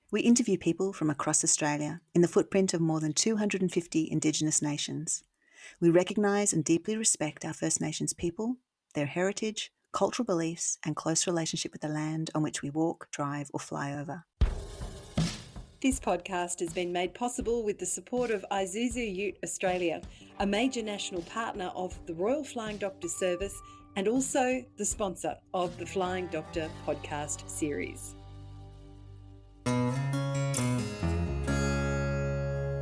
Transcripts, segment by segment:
We interview people from across Australia in the footprint of more than 250 Indigenous nations. We recognise and deeply respect our First Nations people, their heritage, cultural beliefs, and close relationship with the land on which we walk, drive, or fly over. This podcast has been made possible with the support of Isuzu Ute Australia, a major national partner of the Royal Flying Doctor Service and also the sponsor of the Flying Doctor podcast series.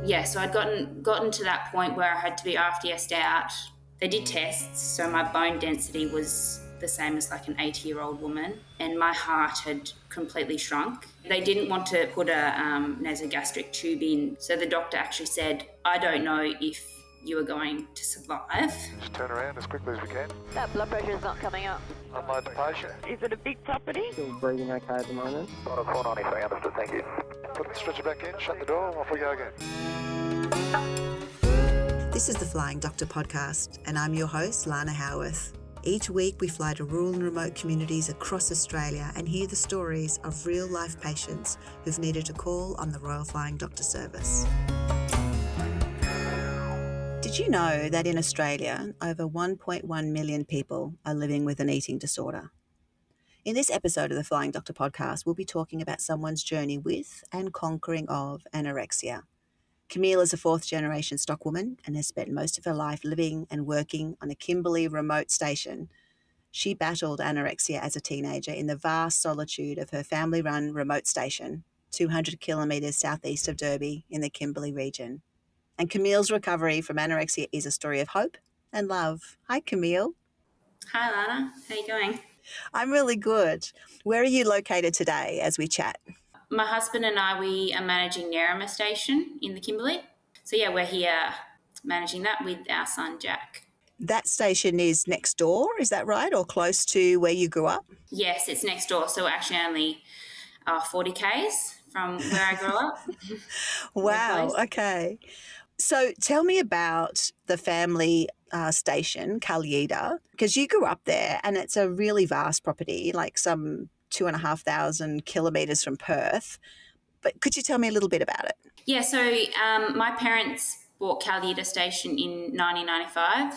Yeah, so I'd gotten to that point where I had to be RFDS'd out. They did tests, so my bone density was the same as like an 80-year-old woman, and my heart had completely shrunk. They didn't want to put a nasogastric tube in, so the doctor actually said, I don't know if you are going to survive. Just turn around as quickly as we can. That blood pressure is not coming up. Unload the patient. Is it a big property? Still breathing okay at the moment. On a 493, understood, thank you. Put the stretcher back in, shut the door, off we go again. This is the Flying Doctor podcast, and I'm your host, Lana Howeth. Each week we fly to rural and remote communities across Australia and hear the stories of real-life patients who've needed a call on the Royal Flying Doctor Service. Did you know that in Australia, over 1.1 million people are living with an eating disorder? In this episode of the Flying Doctor podcast, we'll be talking about someone's journey with and conquering of anorexia. Camille is a fourth-generation stockwoman and has spent most of her life living and working on a Kimberley remote station. She battled anorexia as a teenager in the vast solitude of her family-run remote station, 200 kilometres southeast of Derby in the Kimberley region. And Camille's recovery from anorexia is a story of hope and love. Hi, Camille. Hi, Lana. How are you going? I'm really good. Where are you located today as we chat? My husband and I, we are managing Nerima Station in the Kimberley. So yeah, we're here managing that with our son, Jack. That station is next door, is that right? Or close to where you grew up? Yes, it's next door. So we're actually only 40 Ks from where I grew up. Wow, okay. So tell me about the family station, Kalyida, because you grew up there and it's a really vast property, like some 2,500 kilometres from Perth. But could you tell me a little bit about it? Yeah, so my parents bought Kalyida Station in 1995.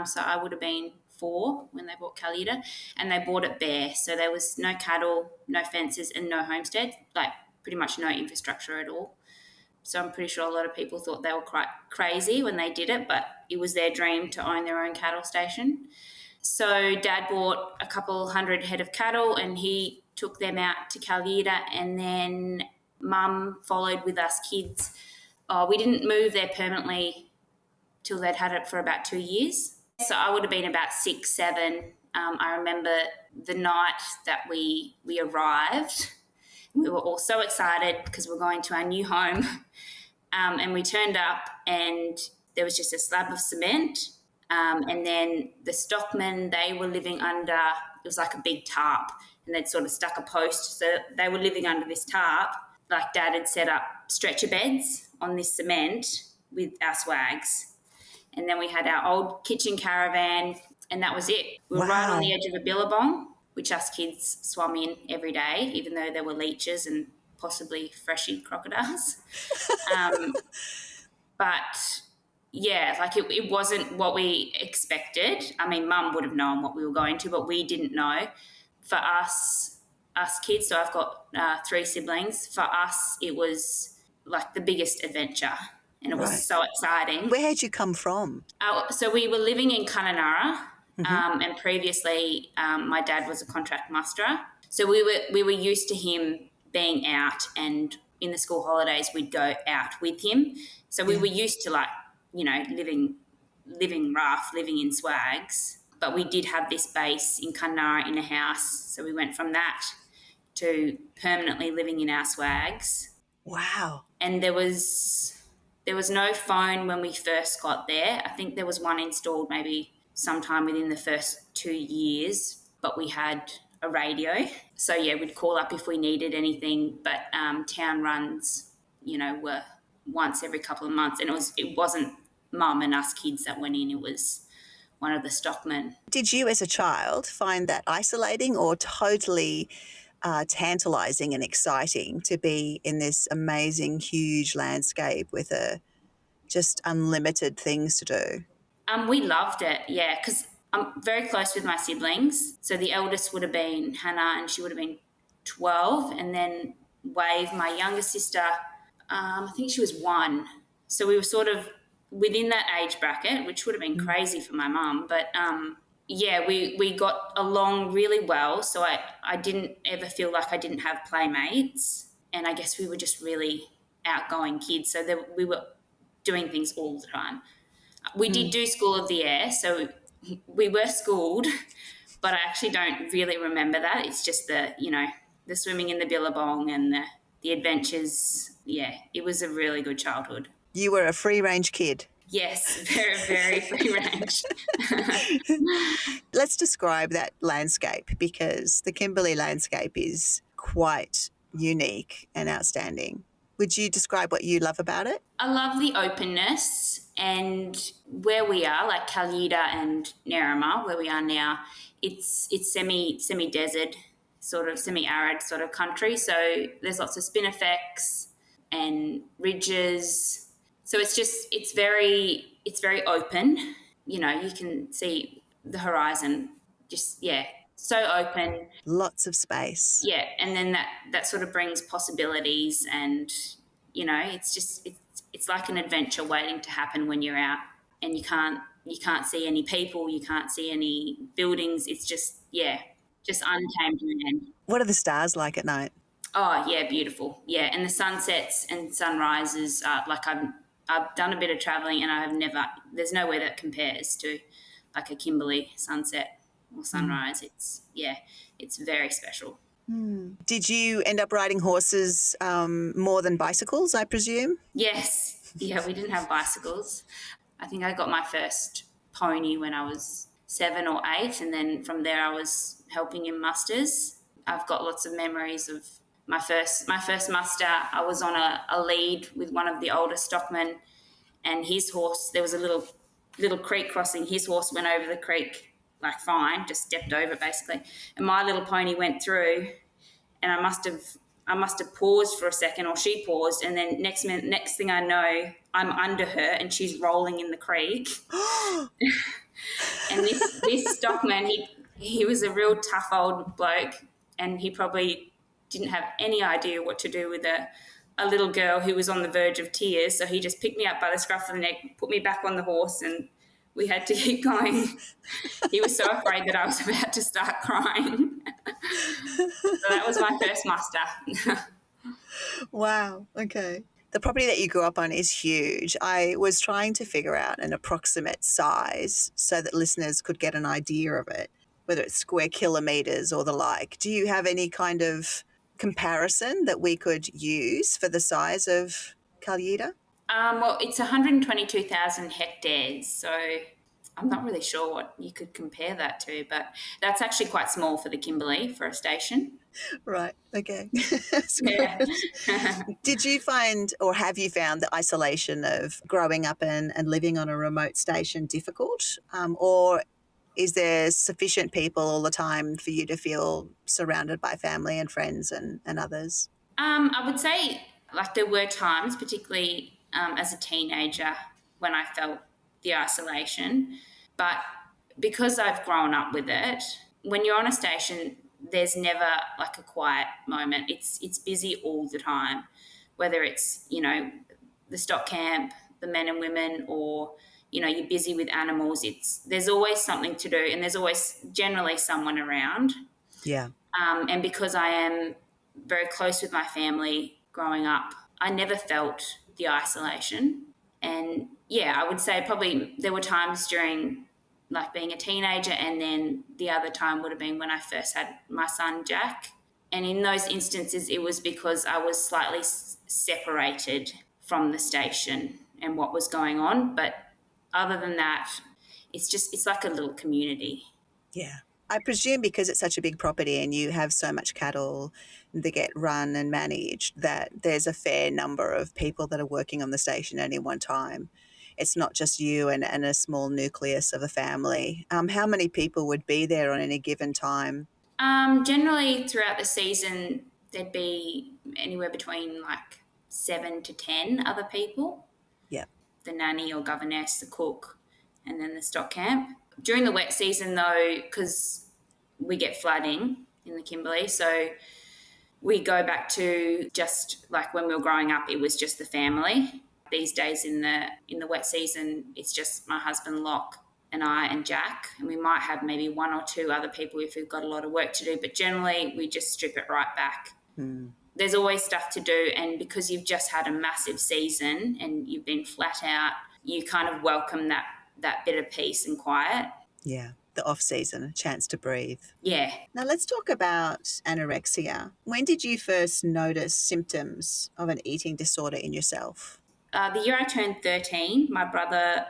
So I would have been 4 when they bought Kalyida, and they bought it bare. So there was no cattle, no fences, and no homestead, like pretty much no infrastructure at all. So I'm pretty sure a lot of people thought they were quite crazy when they did it, but it was their dream to own their own cattle station. So Dad bought a couple hundred head of cattle and he took them out to Kalyida, and then Mum followed with us kids. We didn't move there permanently till they'd had it for about 2 years. So I would have been about 6, 7. I remember the night that we arrived. We were all so excited because we're going to our new home. And we turned up and there was just a slab of cement. And then the stockmen, they were living under, it was like a big tarp, and they'd sort of stuck a post. So they were living under this tarp. Like Dad had set up stretcher beds on this cement with our swags. And then we had our old kitchen caravan, and that was it. We were right on the edge of a billabong, which us kids swam in every day, even though there were leeches and possibly freshy crocodiles. But yeah, like it wasn't what we expected. I mean, Mum would have known what we were going to, but we didn't know. For us kids, so I've got 3 siblings, for us it was like the biggest adventure, and it was so exciting. Where had you come from? So we were living in Kununurra, and previously my dad was a contract musterer. So we were used to him being out, and in the school holidays we'd go out with him. So we were used to, like, you know, living rough, living in swags. But we did have this base in Kununurra in a house. So we went from that to permanently living in our swags. Wow. And there was no phone when we first got there. I think there was one installed maybe sometime within the first 2 years, but we had a radio. So yeah, we'd call up if we needed anything, but town runs, you know, were once every couple of months, and it wasn't Mum and us kids that went in, it was one of the stockmen. Did you as a child find that isolating or totally tantalising and exciting to be in this amazing, huge landscape with just unlimited things to do. We loved it, yeah, because I'm very close with my siblings. So the eldest would have been Hannah, and she would have been 12, and then Wave, my younger sister, I think she was 1. So we were sort of within that age bracket, which would have been crazy for my mum. But yeah, we got along really well. So I didn't ever feel like I didn't have playmates. And I guess we were just really outgoing kids. So we were doing things all the time. We did do School of the Air, so we were schooled, but I actually don't really remember that. It's just the swimming in the billabong and the adventures. Yeah, it was a really good childhood. You were a free-range kid. Yes, very, very free range. Let's describe that landscape, because the Kimberley landscape is quite unique and outstanding. Would you describe what you love about it? I love the openness, and where we are, like Calyda and Nerima, where we are now, it's semi-desert, sort of semi-arid sort of country. So there's lots of spinifex and ridges. So it's very open. You know, you can see the horizon. Just so open. Lots of space. Yeah, and then that sort of brings possibilities, and it's like an adventure waiting to happen when you're out, and you can't see any people, you can't see any buildings. It's just untamed land. What are the stars like at night? Oh yeah, beautiful. Yeah, and the sunsets and sunrises are like I've done a bit of traveling, and there's nowhere that compares to like a Kimberley sunset or sunrise. It's very special. Did you end up riding horses more than bicycles, I presume? Yes. Yeah, we didn't have bicycles. I think I got my first pony when I was 7 or 8, and then from there I was helping in musters. I've got lots of memories of my first muster. I was on a lead with one of the older stockmen, and his horse, there was a little creek crossing. His horse went over the creek like fine, just stepped over it basically. And my little pony went through, and I must have paused for a second, or she paused, and then next thing I know, I'm under her and she's rolling in the creek. And this stockman, he was a real tough old bloke, and he probably didn't have any idea what to do with a little girl who was on the verge of tears. So he just picked me up by the scruff of the neck, put me back on the horse, and we had to keep going. He was so afraid that I was about to start crying. So that was my first muster. Wow, okay. The property that you grew up on is huge. I was trying to figure out an approximate size so that listeners could get an idea of it, whether it's square kilometres or the like. Do you have any kind of comparison that we could use for the size of Calyda? Well, it's 122,000 hectares, so I'm not really sure what you could compare that to, but that's actually quite small for the Kimberley for a station. Right, okay. Yeah. Did you find, or have you found, the isolation of growing up and living on a remote station difficult? Or is there sufficient people all the time for you to feel surrounded by family and friends and others? I would say, like, there were times, particularly as a teenager, when I felt the isolation. But because I've grown up with it, when you're on a station, there's never like a quiet moment. It's busy all the time, whether it's, the stock camp, the men and women, or, you're busy with animals. There's always something to do, and there's always generally someone around. Yeah. And because I am very close with my family growing up, I never felt the isolation. And I would say probably there were times during like being a teenager, and then the other time would have been when I first had my son Jack. And in those instances, it was because I was slightly separated from the station and what was going on. But other than that, it's like a little community. Yeah. I presume because it's such a big property and you have so much cattle that get run and managed, that there's a fair number of people that are working on the station at any one time. It's not just you and a small nucleus of a family. How many people would be there on any given time? Generally, throughout the season, there'd be anywhere between like 7 to 10 other people. Yeah. The nanny or governess, the cook, and then the stock camp. During the wet season, though, because we get flooding in the Kimberley, so we go back to just like when we were growing up, it was just the family. These days in the wet season, it's just my husband Locke and I and Jack, and we might have maybe one or two other people if we've got a lot of work to do, but generally we just strip it right back. There's always stuff to do, and because you've just had a massive season and you've been flat out, you kind of welcome that bit of peace and quiet. Yeah, the off-season, a chance to breathe. Yeah. Now let's talk about anorexia. When did you first notice symptoms of an eating disorder in yourself? The year I turned 13, my brother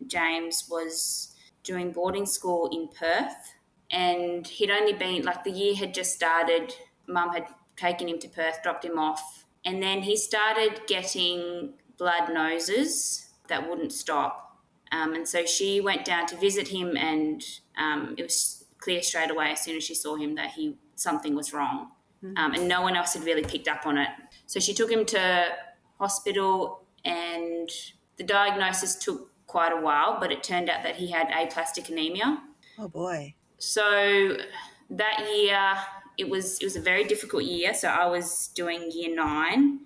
James was doing boarding school in Perth, and he'd only been, like, the year had just started. Mum had taken him to Perth, dropped him off, and then he started getting blood noses that wouldn't stop. And so she went down to visit him, and it was clear straight away as soon as she saw him that something was wrong. And no one else had really picked up on it. So she took him to hospital, and the diagnosis took quite a while, but it turned out that he had aplastic anemia. Oh boy. So that year, it was a very difficult year. So I was doing year 9,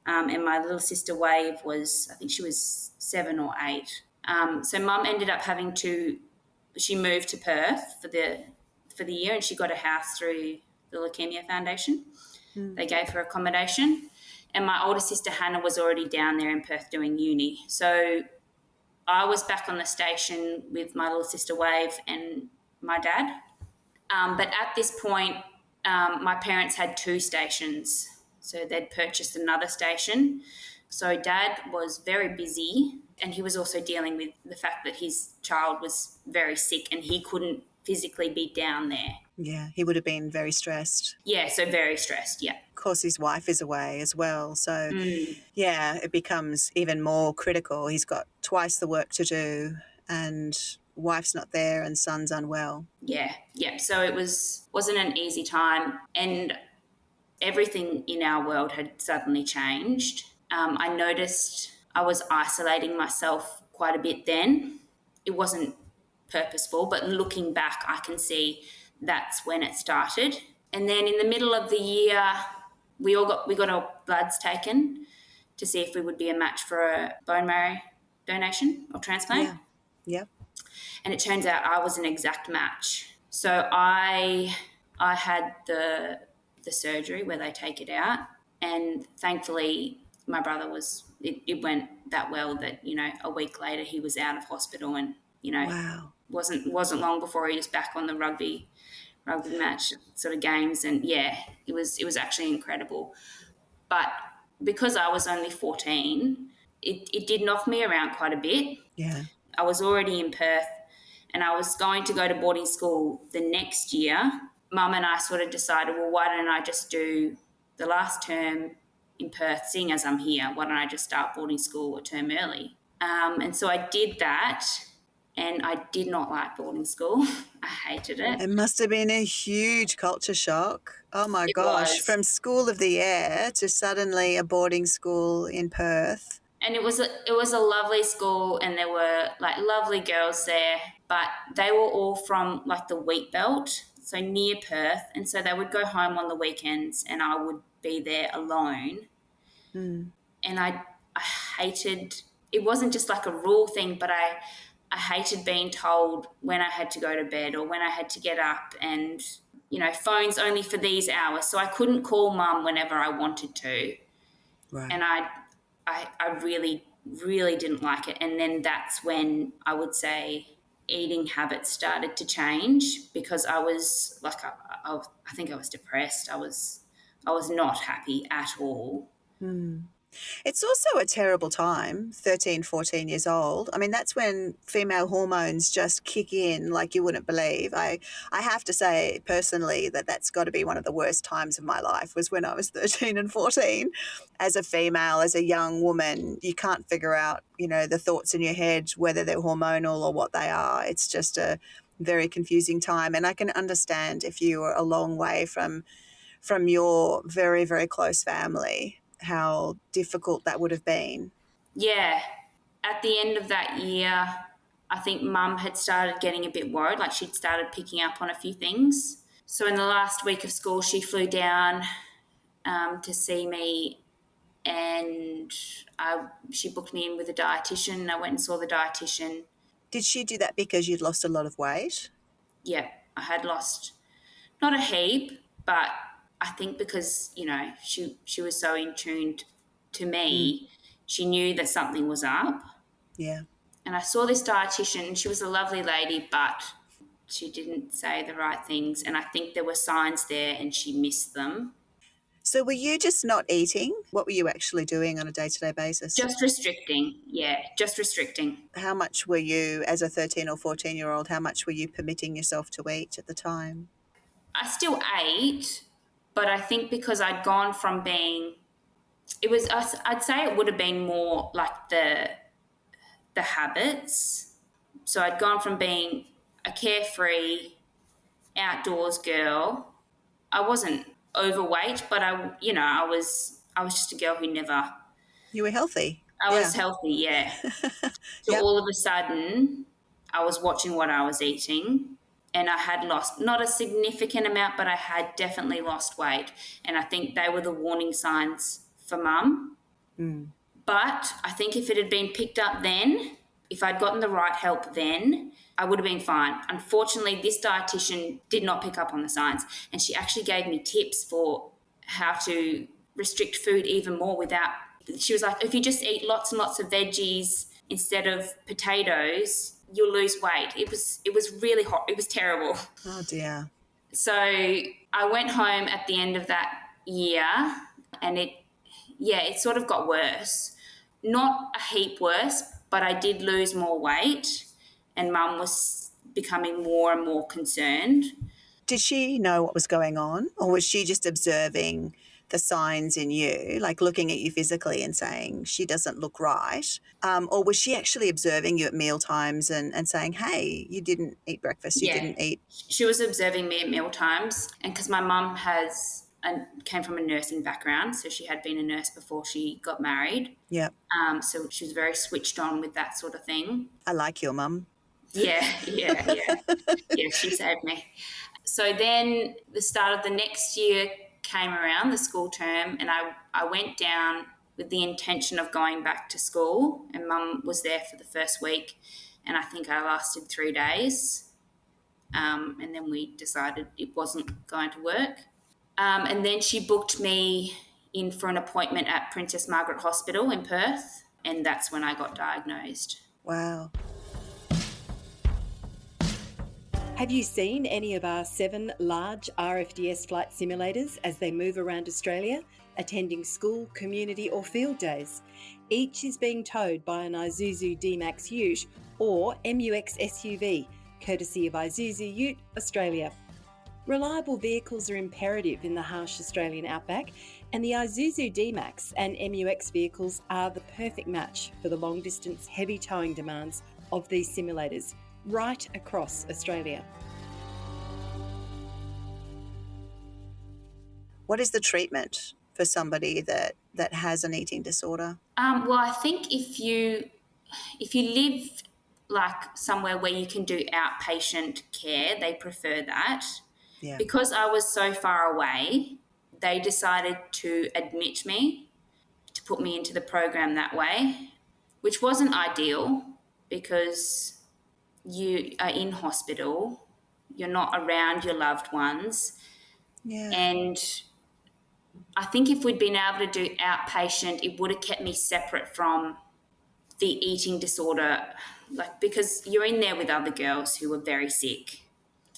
and my little sister Wave was, I think she was 7 or 8. So Mum ended up she moved to Perth for the year, and she got a house through the Leukemia Foundation. They gave her accommodation. And my older sister Hannah was already down there in Perth doing uni. So I was back on the station with my little sister Wave and my dad. But at this point, my parents had 2 stations. So they'd purchased another station. So Dad was very busy, and he was also dealing with the fact that his child was very sick and he couldn't physically be down there. Yeah, he would have been very stressed. Yeah, so very stressed, yeah. Of course, his wife is away as well. So, yeah, it becomes even more critical. He's got twice the work to do, and wife's not there and son's unwell. Yeah. So it wasn't an easy time, and everything in our world had suddenly changed. I noticed I was isolating myself quite a bit then. It wasn't purposeful, but looking back, I can see that's when it started. And then in the middle of the year, we got our bloods taken to see if we would be a match for a bone marrow donation or transplant. Yeah. And it turns out I was an exact match. So I had the surgery where they take it out, and thankfully my brother it went that well that, a week later he was out of hospital, and Wow. wasn't long before he was back on the rugby match sort of games. And yeah, it was actually incredible. But because I was only 14, it did knock me around quite a bit. Yeah. I was already in Perth, and I was going to go to boarding school the next year. Mum and I sort of decided, well, why don't I just do the last term in Perth, seeing as I'm here, why don't I just start boarding school a term early? And so I did that, and I did not like boarding school. I hated it. It must have been a huge culture shock. Oh my It gosh, was. from School of the Air to suddenly a boarding school in Perth. And it was a lovely school, and there were like lovely girls there, but they were all from like the wheat belt, so near Perth, and so they would go home on the weekends, and I would be there alone. And I hated, it wasn't just like a rule thing, but I hated being told when I had to go to bed or when I had to get up, and phones only for these hours, so I couldn't call Mum whenever I wanted to. Right. And I really, really didn't like it. And then that's when I would say eating habits started to change, because I was like, I think I was depressed. I was not happy at all. It's also a terrible time, 13, 14 years old. I mean, that's when female hormones just kick in like you wouldn't believe. I have to say personally that's got to be one of the worst times of my life, was when I was 13 and 14. As a female, as a young woman, you can't figure out, the thoughts in your head, whether they're hormonal or what they are. It's just a very confusing time. And I can understand if you were a long way from your very, very close family, how difficult that would have been. Yeah. At the end of that year, I think Mum had started getting a bit worried, like she'd started picking up on a few things. So in the last week of school, she flew down to see me, and she booked me in with a dietitian. I went and saw the dietitian. Did she do that because you'd lost a lot of weight? Yeah, I had lost not a heap, but I think because, she was so in tune to me, she knew that something was up. Yeah. And I saw this dietitian, and she was a lovely lady, but she didn't say the right things. And I think there were signs there and she missed them. So were you just not eating? What were you actually doing on a day-to-day basis? Just restricting. Yeah, just restricting. How much were you, as a 13 or 14-year-old, how much were you permitting yourself to eat at the time? I still ate, but I think because I'd gone from being, I'd say it would have been more like the habits. So I'd gone from being a carefree outdoors girl. I wasn't overweight, but I was just a girl who never. You were healthy. I Yeah. was healthy, yeah. So Yep. all of a sudden, I was watching what I was eating, and I had lost not a significant amount, but I had definitely lost weight. And I think they were the warning signs for Mum. But I think if it had been picked up then, if I'd gotten the right help then, I would have been fine. Unfortunately, this dietitian did not pick up on the signs, and she actually gave me tips for how to restrict food even more without. She was like, if you just eat lots and lots of veggies instead of potatoes, you'll lose weight. It was really hot. It was terrible. Oh, dear. So I went home at the end of that year, and it sort of got worse. Not a heap worse, but I did lose more weight, and Mum was becoming more and more concerned. Did she know what was going on, or was she just observing the signs in you, like looking at you physically and saying, she doesn't look right? Or was she actually observing you at meal times and saying, hey, you didn't eat breakfast, you Yeah. didn't eat? She was observing me at meal times, and because my mum came from a nursing background, so she had been a nurse before she got married. Yeah. So she was very switched on with that sort of thing. I like your mum. Yeah. Yeah, she saved me. So then the start of the next year came around, the school term, and I went down with the intention of going back to school, and Mum was there for the first week, and I think I lasted 3 days. And then we decided it wasn't going to work. And then she booked me in for an appointment at Princess Margaret Hospital in Perth, and that's when I got diagnosed. Wow. Have you seen any of our 7 large RFDS flight simulators as they move around Australia, attending school, community or field days? Each is being towed by an Isuzu D-Max Ute or MUX SUV, courtesy of Isuzu Ute Australia. Reliable vehicles are imperative in the harsh Australian outback, and the Isuzu D-Max and MUX vehicles are the perfect match for the long-distance heavy towing demands of these simulators right across Australia. What is the treatment for somebody that has an eating disorder? Well, I think if you live like somewhere where you can do outpatient care, they prefer that. Yeah. Because I was so far away, they decided to admit me, to put me into the program that way, which wasn't ideal because you are in hospital, you're not around your loved ones. Yeah. And I think if we'd been able to do outpatient, it would have kept me separate from the eating disorder, because you're in there with other girls who are very sick.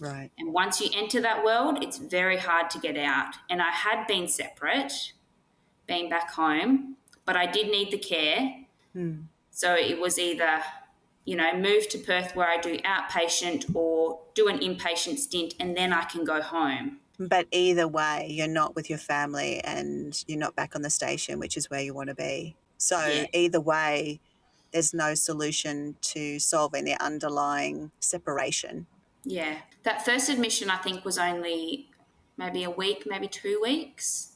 Right. And once you enter that world, it's very hard to get out. And I had been separate, being back home, but I did need the care. So it was either, move to Perth where I do outpatient or do an inpatient stint and then I can go home. But either way, you're not with your family and you're not back on the station, which is where you want to be. So Yeah. either way, there's no solution to solving the underlying separation. Yeah. That first admission, I think, was only maybe a week, maybe 2 weeks.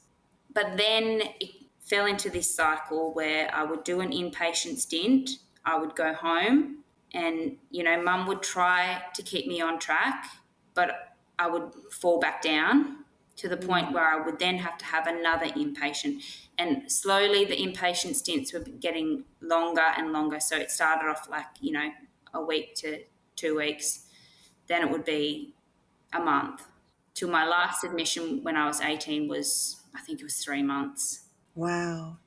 But then it fell into this cycle where I would do an inpatient stint, I would go home, and, mum would try to keep me on track, but I would fall back down to the point where I would then have to have another inpatient. And slowly the inpatient stints were getting longer and longer. So it started off like, a week to 2 weeks. Then it would be a month. Till my last admission when I was 18 was, I think it was 3 months. Wow.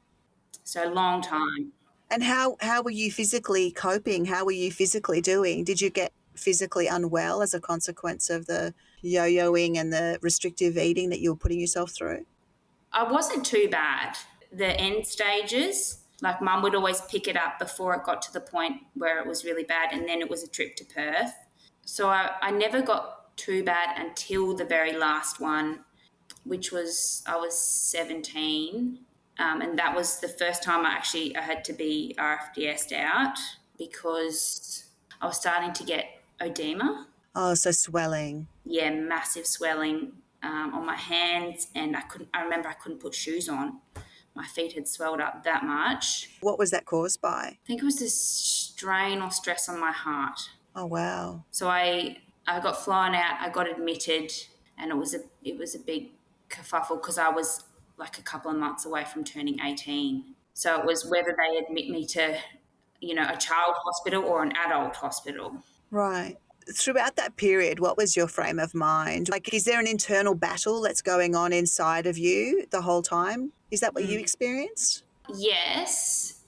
So a long time. And how were you physically coping? How were you physically doing? Did you get physically unwell as a consequence of the yo-yoing and the restrictive eating that you were putting yourself through? I wasn't too bad. The end stages, like mum would always pick it up before it got to the point where it was really bad, and then it was a trip to Perth. So I never got too bad until the very last one, which was I was 17. And that was the first time I had to be RFDS'd out because I was starting to get edema. Oh, so swelling. Yeah, massive swelling on my hands, and I remember I couldn't put shoes on. My feet had swelled up that much. What was that caused by? I think it was this strain or stress on my heart. Oh, wow. So I got flown out, I got admitted, and it was a big kerfuffle because I was like a couple of months away from turning 18. So it was whether they admit me to, a child hospital or an adult hospital. Right. Throughout that period, what was your frame of mind? Like, is there an internal battle that's going on inside of you the whole time? Is that what you experienced? Yes,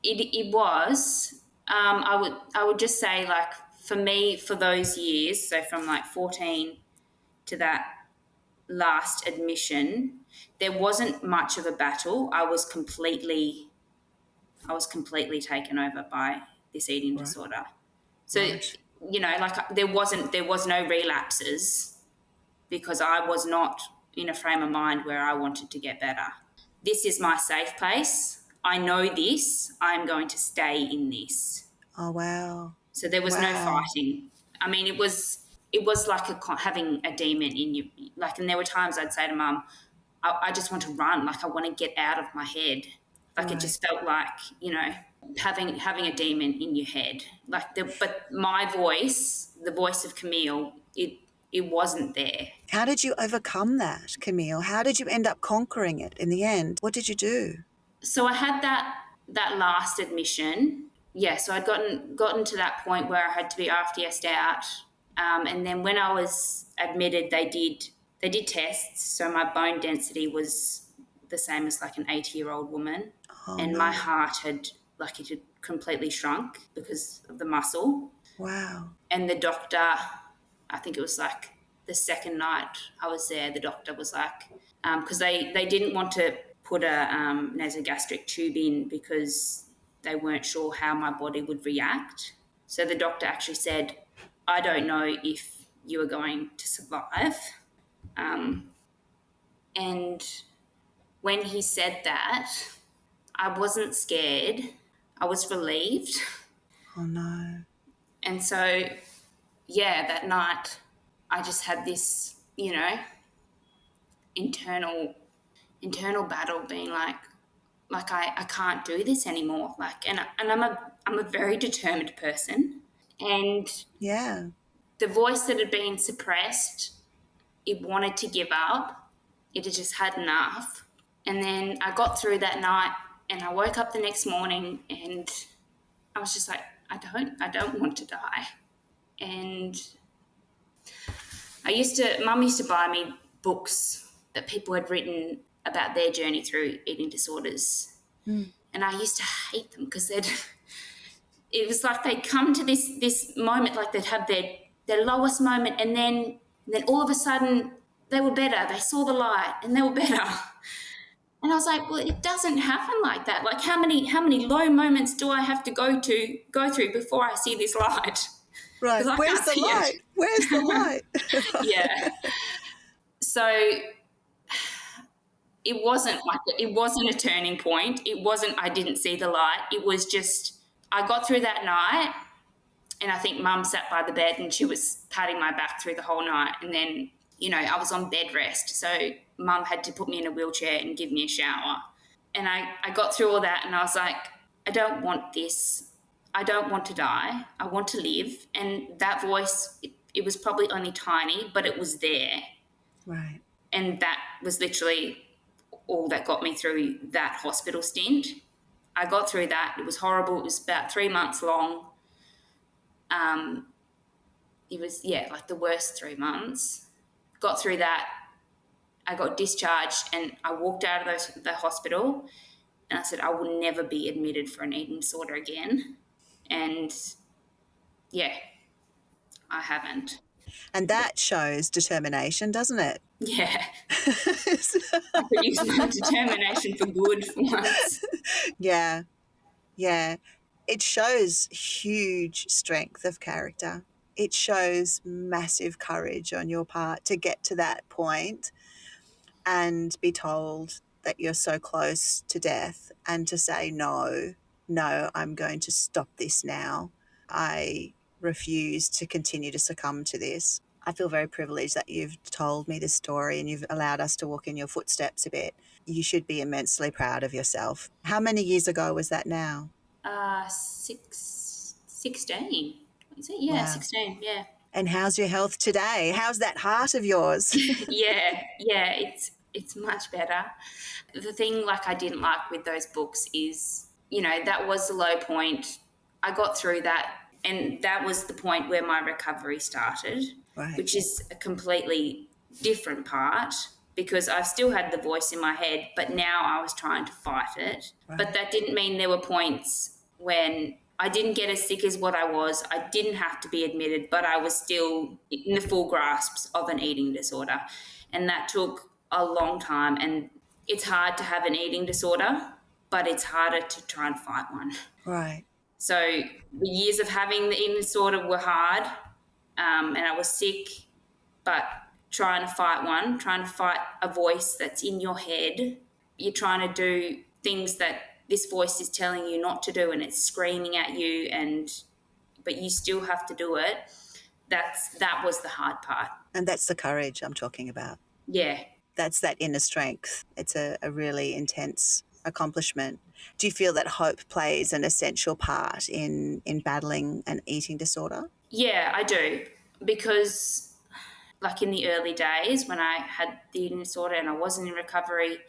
it was. I would just say, like, for me, for those years, so from like 14 to that last admission, there wasn't much of a battle. I was completely taken over by this eating disorder. So, Right. there was no relapses because I was not in a frame of mind where I wanted to get better. This is my safe place. I know this. I'm going to stay in this. Oh, wow. So there was no fighting. I mean, it was like having a demon in you. Like, and there were times I'd say to mum, I just want to run. Like, I want to get out of my head. Like, it just felt like, having a demon in your head. Like, but my voice, the voice of Camille, it wasn't there. How did you overcome that, Camille? How did you end up conquering it in the end? What did you do? So I had that last admission. Yeah, so I'd gotten to that point where I had to be RFDS'd out. And then when I was admitted, they did tests. So my bone density was the same as like an 80-year-old woman. Oh, and no. my heart had completely shrunk because of the muscle. Wow. And the doctor, I think it was like the second night I was there, the doctor was like, because they didn't want to put a nasogastric tube in because they weren't sure how my body would react. So the doctor actually said, I don't know if you are going to survive. And when he said that, I wasn't scared. I was relieved. Oh, no. And so, yeah, that night I just had this, internal battle being like I can't do this anymore. Like, and I'm a very determined person. And Yeah. the voice that had been suppressed, it wanted to give up. It had just had enough. And then I got through that night and I woke up the next morning and I was just like, I don't want to die. And Mum used to buy me books that people had written about their journey through eating disorders. And I used to hate them because it was like they'd come to this moment, like they'd have their lowest moment, and then all of a sudden they were better. They saw the light and they were better. And I was like, well, it doesn't happen like that. Like, how many low moments do I have to go through before I see this light? Right. Where's the light? Where's the light? Yeah. So it wasn't a turning point. It wasn't I didn't see the light. It was just I got through that night And I think Mum sat by the bed and she was patting my back through the whole night. And then, I was on bed rest. So Mum had to put me in a wheelchair and give me a shower. And I got through all that and I was like, I don't want this. I don't want to die. I want to live. And that voice, it was probably only tiny, but it was there. Right. And that was literally all that got me through that hospital stint. I got through that. It was horrible. It was about 3 months long. It was, like the worst 3 months. Got through that. I got discharged and I walked out of the hospital and I said, I will never be admitted for an eating disorder again. And I haven't. And that shows determination, doesn't it? Yeah. I could use my determination for good for once. Yeah. It shows huge strength of character. It shows massive courage on your part to get to that point and be told that you're so close to death and to say, no, I'm going to stop this now. I refuse to continue to succumb to this. I feel very privileged that you've told me this story and you've allowed us to walk in your footsteps a bit. You should be immensely proud of yourself. How many years ago was that now? 16. Is it? Yeah, Wow. 16, yeah. And how's your health today? How's that heart of yours? Yeah, it's much better. The thing I didn't like with those books is, that was the low point. I got through that and that was the point where my recovery started, Right. which is a completely different part because I still had the voice in my head, but now I was trying to fight it. Right. But that didn't mean there were points when I didn't get as sick as what I was. I didn't have to be admitted, but I was still in the full grasps of an eating disorder. And that took a long time. And it's hard to have an eating disorder, but it's harder to try and fight one. Right. So the years of having the eating disorder were hard, and I was sick, but trying to fight a voice that's in your head. You're trying to do things that this voice is telling you not to do and it's screaming at you, but you still have to do it. That was the hard part. And that's the courage I'm talking about. Yeah. That's that inner strength. It's a really intense accomplishment. Do you feel that hope plays an essential part in battling an eating disorder? Yeah, I do. Because in the early days when I had the eating disorder and I wasn't in recovery,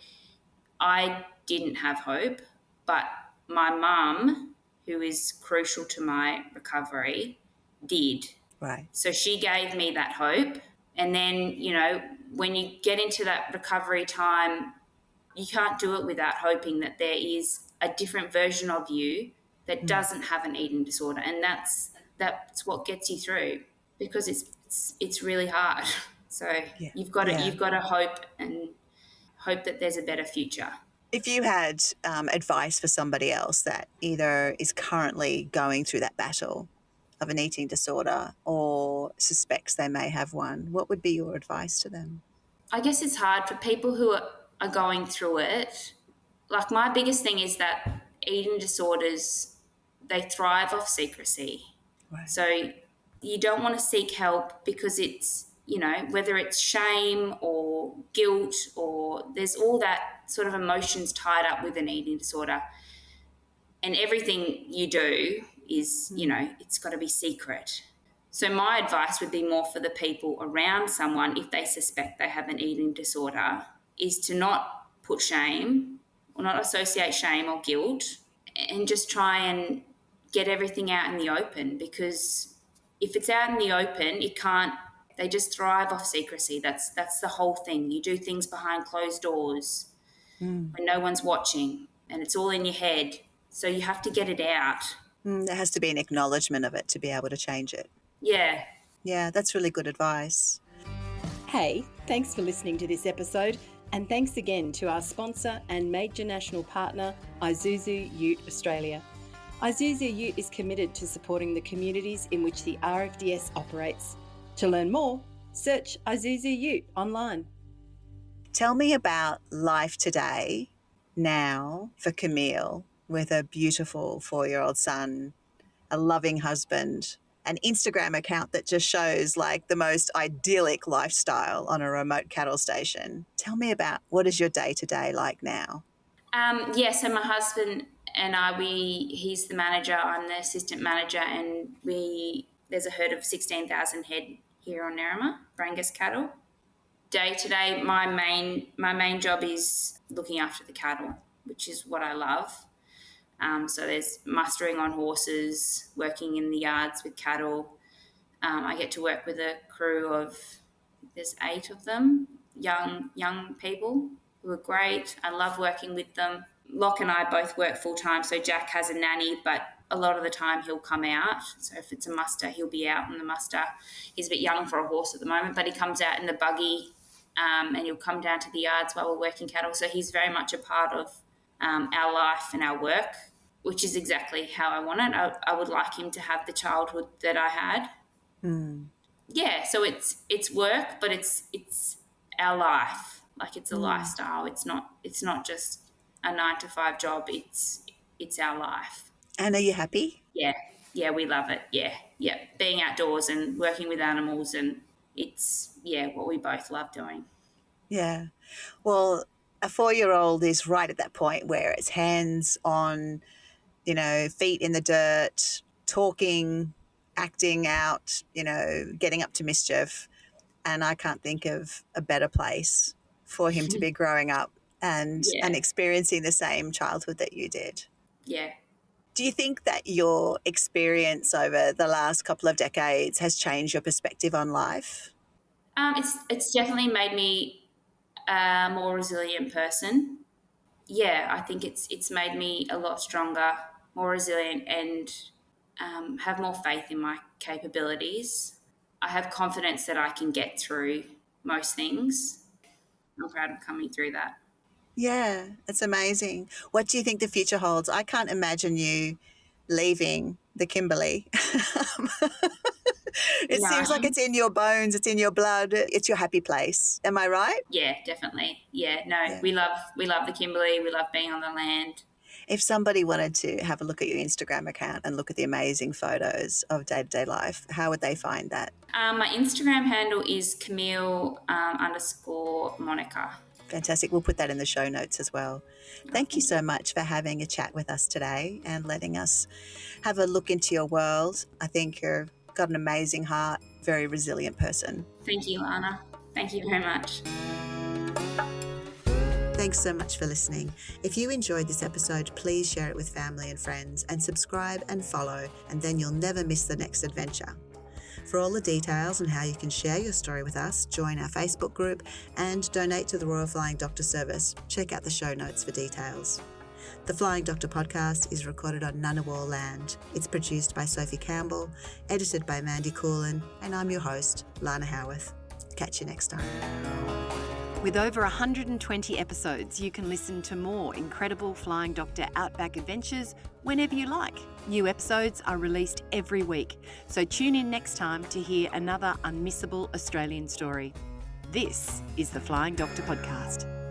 I didn't have hope. But my mum, who is crucial to my recovery, did. Right. So she gave me that hope. And then, when you get into that recovery time, you can't do it without hoping that there is a different version of you that doesn't have an eating disorder. And that's what gets you through because it's really hard. So you've got to hope and hope that there's a better future. If you had advice for somebody else that either is currently going through that battle of an eating disorder or suspects they may have one, what would be your advice to them? I guess it's hard for people who are going through it. My biggest thing is that eating disorders, they thrive off secrecy. Right. So you don't want to seek help because it's, whether it's shame or guilt or there's all that sort of emotions tied up with an eating disorder. And everything you do is, it's got to be secret. So my advice would be more for the people around someone if they suspect they have an eating disorder is to not put shame or not associate shame or guilt and just try and get everything out in the open because if it's out in the open, they just thrive off secrecy. That's the whole thing. You do things behind closed doors when no one's watching and it's all in your head. So you have to get it out. There has to be an acknowledgement of it to be able to change it. Yeah. Yeah, that's really good advice. Hey, thanks for listening to this episode, and thanks again to our sponsor and major national partner, Isuzu Ute Australia. Isuzu Ute is committed to supporting the communities in which the RFDS operates. To learn more, search Isuzu Ute online. Tell me about life today, now, for Camille, with a beautiful 4-year-old son, a loving husband, an Instagram account that just shows like the most idyllic lifestyle on a remote cattle station. Tell me about what is your day-to-day like now? So my husband and he's the manager, I'm the assistant manager, and there's a herd of 16,000 head here on Narrama, Brangus cattle. Day to day, my main job is looking after the cattle, which is what I love. So there's mustering on horses, working in the yards with cattle. I get to work with a crew of, there's 8 of them, young people who are great. I love working with them. Locke and I both work full time, so Jack has a nanny, but a lot of the time he'll come out. So if it's a muster, he'll be out in the muster. He's a bit young for a horse at the moment, but he comes out in the buggy, and he'll come down to the yards while we're working cattle. So he's very much a part of our life and our work, which is exactly how I want it. I would like him to have the childhood that I had. Yeah, so it's work, but it's our life. Like, it's a lifestyle. It's not just a 9-to-5 job. It's our life. And are you happy? Yeah, we love it. Yeah, being outdoors and working with animals, and it's what we both love doing. Yeah. Well, a 4-year-old is right at that point where it's hands on, feet in the dirt, talking, acting out, getting up to mischief. And I can't think of a better place for him to be growing up and experiencing the same childhood that you did. Yeah. Do you think that your experience over the last couple of decades has changed your perspective on life? It's definitely made me a more resilient person. Yeah, I think it's made me a lot stronger, more resilient, and have more faith in my capabilities. I have confidence that I can get through most things. I'm proud of coming through that. Yeah, it's amazing. What do you think the future holds? I can't imagine you leaving the Kimberley. It seems like it's in your bones, it's in your blood, it's your happy place. Am I right? Yeah, definitely. We love the Kimberley. We love being on the land. If somebody wanted to have a look at your Instagram account and look at the amazing photos of day-to-day life, how would they find that? My Instagram handle is Camille _Monica. Fantastic. We'll put that in the show notes as well. Thank you so much for having a chat with us today and letting us have a look into your world. I think you've got an amazing heart, very resilient person. Thank you, Lana. Thank you very much. Thanks so much for listening. If you enjoyed this episode, please share it with family and friends and subscribe and follow, and then you'll never miss the next adventure. For all the details on how you can share your story with us, join our Facebook group and donate to the Royal Flying Doctor Service. Check out the show notes for details. The Flying Doctor podcast is recorded on Ngunnawal land. It's produced by Sophie Campbell, edited by Mandy Coolin, and I'm your host, Lana Howeth. Catch you next time. With over 120 episodes, you can listen to more incredible Flying Doctor Outback adventures whenever you like. New episodes are released every week, so tune in next time to hear another unmissable Australian story. This is the Flying Doctor Podcast.